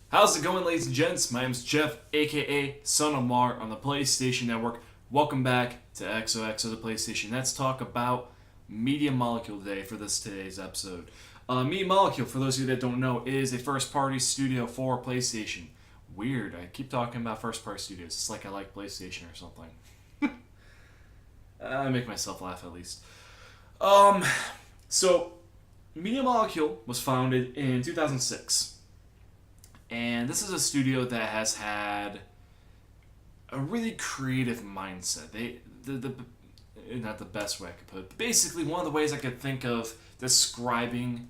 How's it going, ladies and gents? My name's Jeff, aka SonOfMar on the PlayStation Network. Welcome back to XOXO, the PlayStation. Let's talk about Media Molecule today for today's episode. Media Molecule, for those of you that don't know, is a first-party studio for PlayStation. Weird, I keep talking about first-party studios. It's like I like PlayStation or something. I make myself laugh at least. So Media Molecule was founded in 2006. And this is a studio that has had a really creative mindset. The not the best way I could put it, but basically one of the ways I could think of describing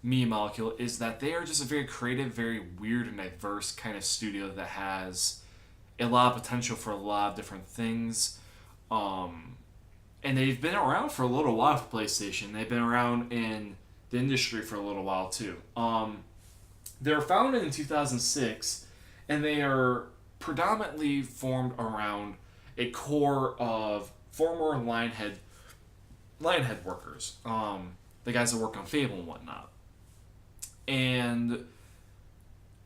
Media Molecule is that they are just a very creative, very weird and diverse kind of studio that has a lot of potential for a lot of different things. And they've been around for a little while for PlayStation. They've been around in the industry for a little while too. They were founded in 2006, and they are predominantly formed around a core of former Lionhead workers, the guys that work on Fable and whatnot. And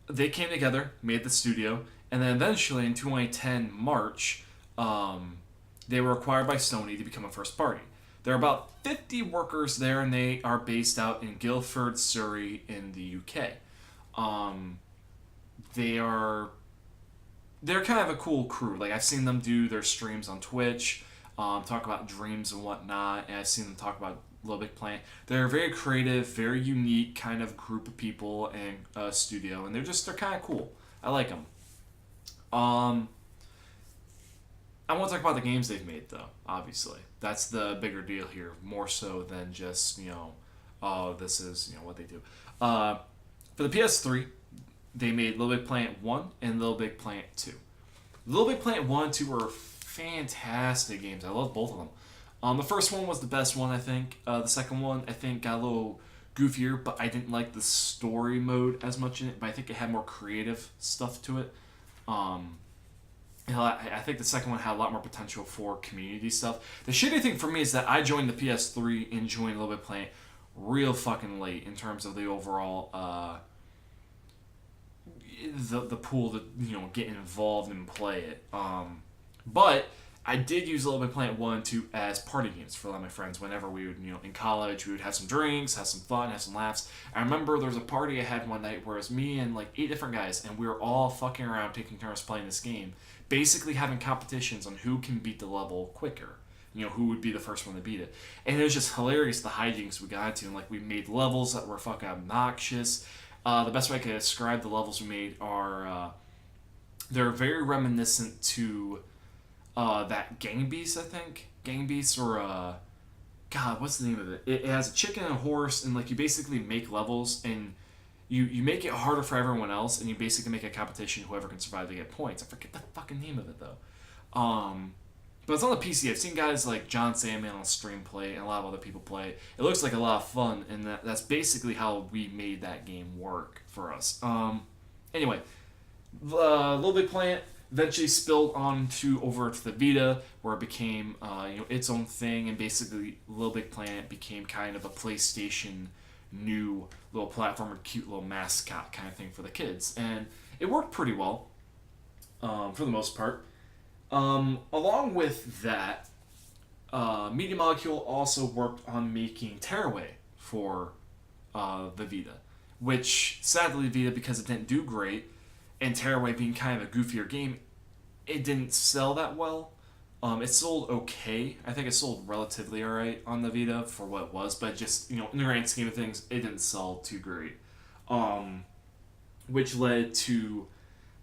they came together, made the studio, and then eventually in 2010 March, they were acquired by Sony to become a first party. There are about 50 workers there, and they are based out in Guildford, Surrey, in the UK. They're kind of a cool crew. Like, I've seen them do their streams on Twitch, talk about dreams and whatnot, and I've seen them talk about Little Big Planet. They're a very creative, very unique kind of group of people and studio, and they're kind of cool. I like them. I want to talk about the games they've made, though. Obviously, that's the bigger deal here, more so than just oh, this is what they do. For the PS3, they made Little Big Planet 1 and Little Big Planet 2. Little Big Planet 1 and 2 were fantastic games. I love both of them. The first one was the best one, I think. The second one, I think, got a little goofier, but I didn't like the story mode as much in it, but I think it had more creative stuff to it. I think the second one had a lot more potential for community stuff. The shitty thing for me is that I joined the PS3 and joined Little Big Planet real fucking late in terms of the overall the pool to get involved and play it. But I did use Little Big Planet 1 and 2 as party games for a lot of my friends. Whenever we would, in college, we would have some drinks, have some fun, have some laughs. I remember there was a party I had one night where it was me and like 8 different guys, and we were all fucking around taking turns playing this game, basically having competitions on who can beat the level quicker. Who would be the first one to beat it. And it was just hilarious, the hijinks we got into. And, we made levels that were fucking obnoxious. The best way I could describe the levels we made are, they're very reminiscent to that Gang Beasts, I think. Gang Beasts or, God, what's the name of it? It has a chicken and a horse, and, you basically make levels, and you make it harder for everyone else, and you basically make a competition, whoever can survive to get points. I forget the fucking name of it, though. But it's on the PC. I've seen guys like John Sandman on stream play, and a lot of other people play. It looks like a lot of fun, and that's basically how we made that game work for us. Anyway, Little Big Planet eventually spilled over to the Vita, where it became its own thing, and basically Little Big Planet became kind of a PlayStation new little platformer, cute little mascot kind of thing for the kids, and it worked pretty well for the most part. Along with that, Media Molecule also worked on making Tearaway for the Vita, which sadly Vita, because it didn't do great, and Tearaway being kind of a goofier game, it didn't sell that well. It sold okay. I think it sold relatively alright on the Vita for what it was, but just, in the grand scheme of things, it didn't sell too great. Which led to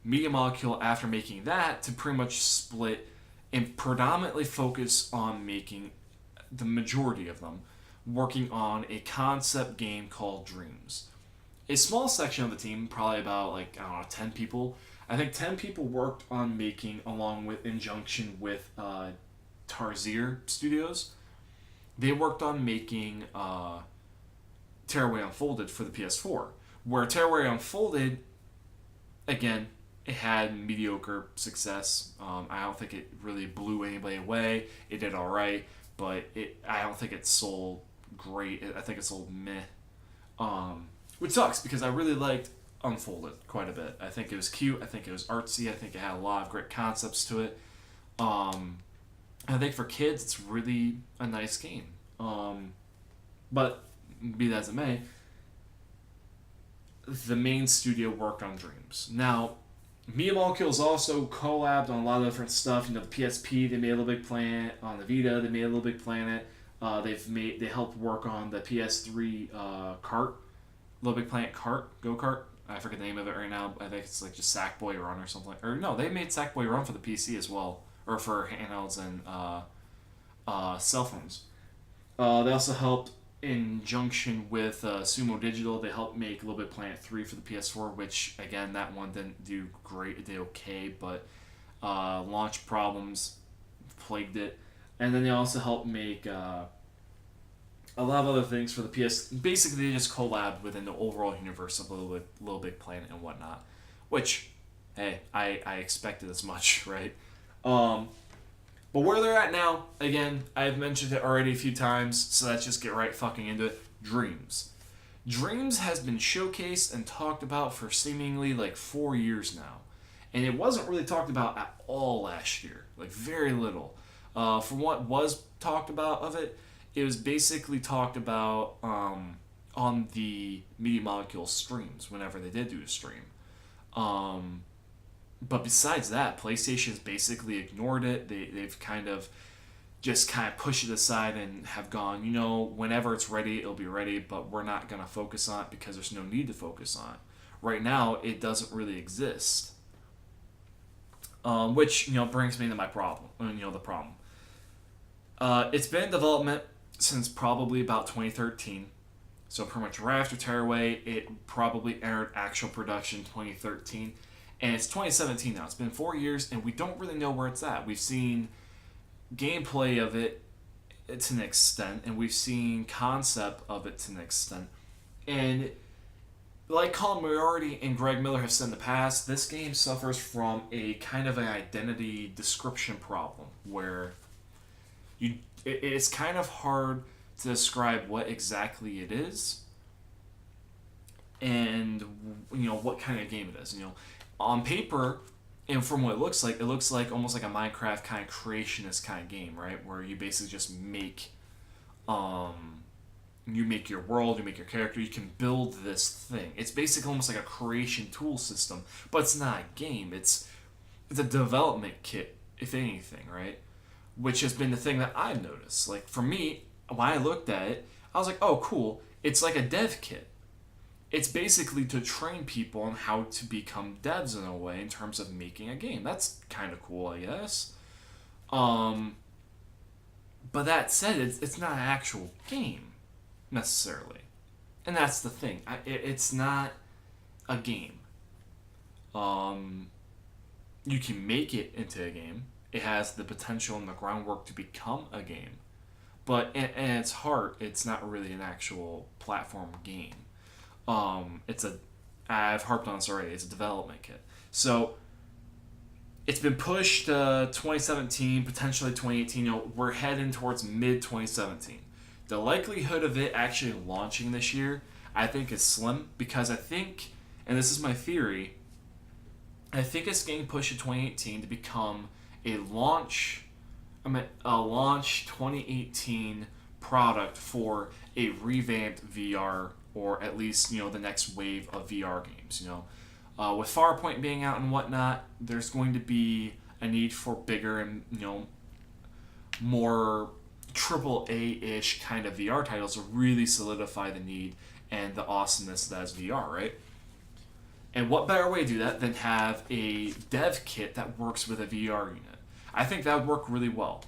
Media Molecule, after making that, to pretty much split and predominantly focus on making the majority of them, working on a concept game called Dreams. A small section of the team, probably about 10 people. I think 10 people worked on making, along with in conjunction with Tarsier Studios. They worked on making Tearaway Unfolded for the PS4, where Tearaway Unfolded, again, it had mediocre success. I don't think it really blew anybody away. It did all right, but I don't think it sold great. I think it sold meh. Which sucks, because I really liked unfolded quite a bit. I think it was cute. I think it was artsy. I think it had a lot of great concepts to it. Um, I think for kids, it's really a nice game. But be that as it may, the main studio worked on Dreams. Now, Media Molecules also collabed on a lot of different stuff. You know, the PSP, they made a Little Big Planet. On the Vita, they made a Little Big Planet. They helped work on the PS3 kart, Little Big Planet kart, go kart. I forget the name of it right now. I think it's like just Sackboy Run or something. Or no, they made Sackboy Run for the PC as well, or for handhelds and cell phones. They also helped in junction with Sumo Digital. They helped make Little Big Planet 3 for the PS4, which again that one didn't do great. It did okay, but launch problems plagued it. And then they also helped make a lot of other things for the PS. Basically, they just collabed within the overall universe of Little Big Planet and whatnot. Which, hey, I expected as much, right? But where they're at now, again, I've mentioned it already a few times, so let's just get right fucking into it. Dreams. Dreams has been showcased and talked about for seemingly like 4 years now. And it wasn't really talked about at all last year. Like, very little. From what was talked about of it, it was basically talked about on the Media Molecule streams, whenever they did do a stream. But besides that, PlayStation's basically ignored it. They've kind of pushed it aside and have gone, you know, whenever it's ready, it'll be ready, but we're not going to focus on it because there's no need to focus on it. Right now, it doesn't really exist. Which, you know, brings me to my problem. The problem. It's been in development since probably about 2013. So pretty much right after Tearaway, it probably entered actual production in 2013. And it's 2017 now. It's been 4 years, and we don't really know where it's at. We've seen gameplay of it to an extent, and we've seen concept of it to an extent. And like Colin Moriarty and Greg Miller have said in the past, this game suffers from a kind of an identity description problem, where it's kind of hard to describe what exactly it is, and you know what kind of game it is. You know, on paper, and from what it looks like almost like a Minecraft kind of creationist kind of game, right? Where you basically just make, you make your world, you make your character, you can build this thing. It's basically almost like a creation tool system, but it's not a game. It's a development kit, if anything, right? Which has been the thing that I've noticed. Like, for me, when I looked at it, I was like, oh, cool. It's like a dev kit. It's basically to train people on how to become devs in a way in terms of making a game. That's kind of cool, I guess. But that said, it's not an actual game, necessarily. And that's the thing. It's not a game. You can make it into a game. It has the potential and the groundwork to become a game. But in its heart, it's not really an actual platform game. I've harped on this already, it's a development kit. So, it's been pushed 2017, potentially 2018. You know, we're heading towards mid-2017. The likelihood of it actually launching this year, I think, is slim, because I think, and this is my theory, I think it's getting pushed to 2018 to become a launch 2018 product for a revamped VR, or at least, you know, the next wave of VR games. You know, with Farpoint being out and whatnot, there's going to be a need for bigger and, you know, more AAA-ish kind of VR titles to really solidify the need and the awesomeness that is VR, right? And what better way to do that than have a dev kit that works with a VR unit? I think that would work really well.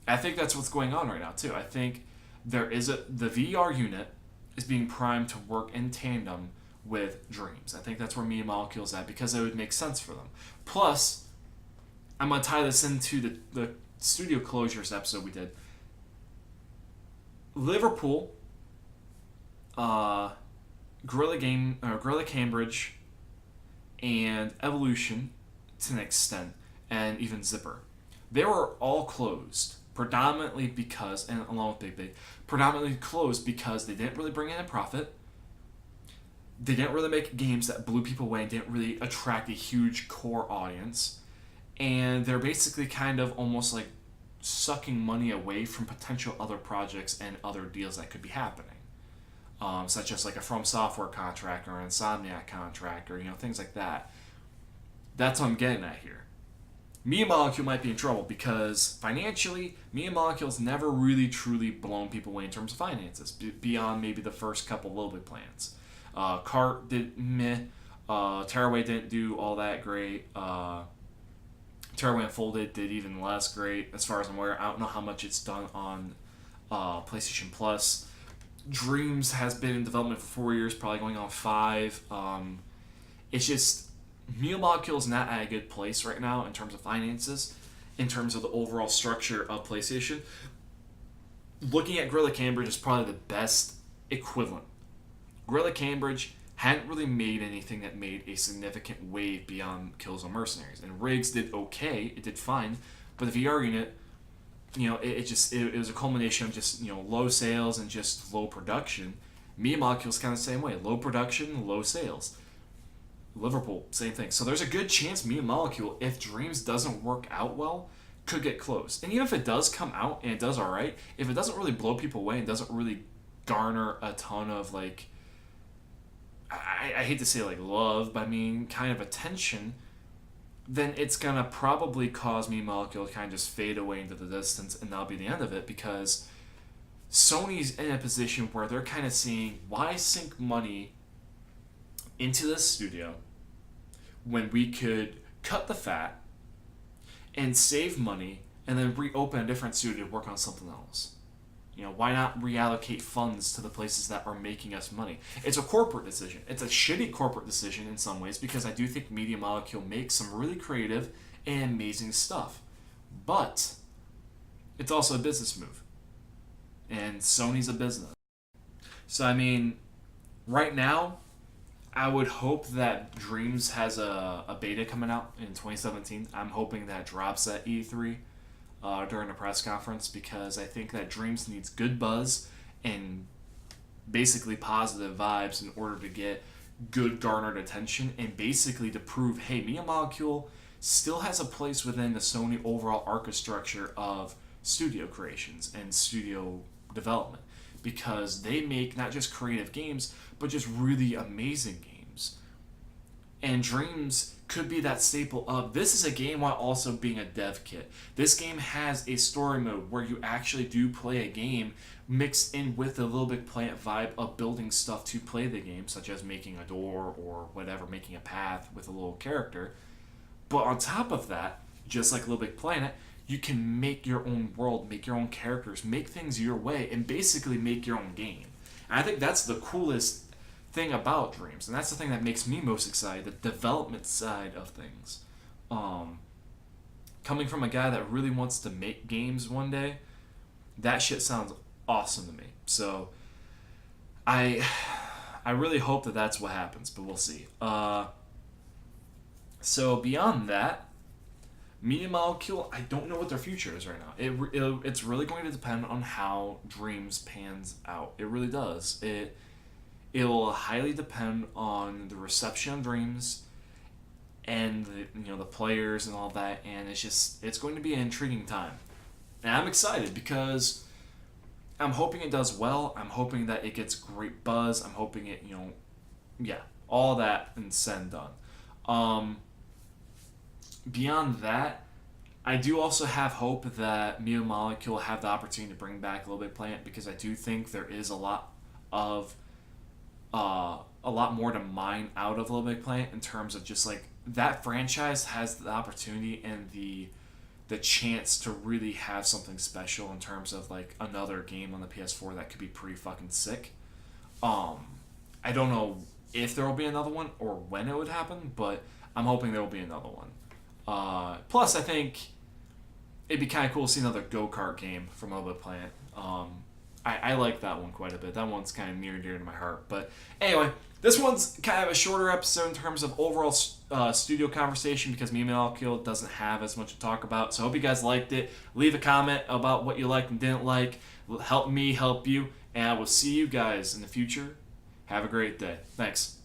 I think that's what's going on right now, too. I think the VR unit is being primed to work in tandem with Dreams. I think that's where Media Molecule's at, because it would make sense for them. Plus, I'm going to tie this into the studio closures episode we did. Liverpool, Guerrilla Cambridge, and Evolution to an extent, and even Zipper. They were all closed, predominantly because, and along with Big Big, predominantly closed because they didn't really bring in a profit. They didn't really make games that blew people away and didn't really attract a huge core audience. And they're basically kind of almost like sucking money away from potential other projects and other deals that could be happening. Such as like a From Software contract or an Insomniac contract or things like that. That's what I'm getting at here. Media Molecule might be in trouble because financially, Media Molecule's never really truly blown people away in terms of finances beyond maybe the first couple Little Big Plans. Cart did meh. Tearaway didn't do all that great. Tearaway Unfolded did even less great as far as I'm aware. I don't know how much it's done on PlayStation Plus. Dreams has been in development for 4 years, probably going on 5. It's just Media Molecule is not at a good place right now in terms of finances, in terms of the overall structure of PlayStation. Looking at Guerrilla Cambridge is probably the best equivalent. Guerrilla Cambridge hadn't really made anything that made a significant wave beyond Killzone Mercenaries, and Riggs did okay, it did fine, but the VR unit, it was a culmination of just low sales and just low production. Media Molecule's kind of the same way, low production, low sales. Liverpool, same thing. So there's a good chance Media Molecule, if Dreams doesn't work out well, could get close. And even if it does come out and it does alright, if it doesn't really blow people away and doesn't really garner a ton of I hate to say love, but I mean kind of attention, then it's gonna probably cause Media Molecule to kind of just fade away into the distance, and that'll be the end of it, because Sony's in a position where they're kind of seeing, why sink money into this studio when we could cut the fat and save money and then reopen a different studio to work on something else. Why not reallocate funds to the places that are making us money? It's a corporate decision. It's a shitty corporate decision in some ways, because I do think Media Molecule makes some really creative and amazing stuff. But it's also a business move. And Sony's a business. So, I mean, right now, I would hope that Dreams has a beta coming out in 2017. I'm hoping that drops at E3 during a press conference, because I think that Dreams needs good buzz and basically positive vibes in order to get good garnered attention, and basically to prove, hey, Media Molecule still has a place within the Sony overall architecture of studio creations and studio development, because they make not just creative games, but just really amazing games. And Dreams could be that staple of, this is a game while also being a dev kit. This game has a story mode where you actually do play a game mixed in with the Little Big Planet vibe of building stuff to play the game, such as making a door or whatever, making a path with a little character. But on top of that, just like Little Big Planet, you can make your own world, make your own characters, make things your way, and basically make your own game. And I think that's the coolest thing about Dreams, and that's the thing that makes me most excited, the development side of things. Coming from a guy that really wants to make games one day, that shit sounds awesome to me. So I really hope that that's what happens, but we'll see. So beyond that, Media Molecule, I don't know what their future is right now. It's really going to depend on how Dreams pans out. It really does. It will highly depend on the reception of Dreams and the players and all that, and it's going to be an intriguing time. And I'm excited because I'm hoping it does well. I'm hoping that it gets great buzz. I'm hoping it, all that and said and done. Beyond that, I do also have hope that Media Molecule will have the opportunity to bring back Little Big Planet, because I do think there is a lot more to mine out of Little Big Planet in terms of just that franchise has the opportunity and the chance to really have something special in terms of another game on the PS4 that could be pretty fucking sick. I don't know if there will be another one or when it would happen, but I'm hoping there will be another one. Plus, I think it'd be kind of cool to see another go-kart game from Little Big Planet. I like that one quite a bit. That one's kind of near and dear to my heart. But anyway, this one's kind of a shorter episode in terms of overall studio conversation, because Media Molecule doesn't have as much to talk about. So I hope you guys liked it. Leave a comment about what you liked and didn't like. Help me help you. And I will see you guys in the future. Have a great day. Thanks.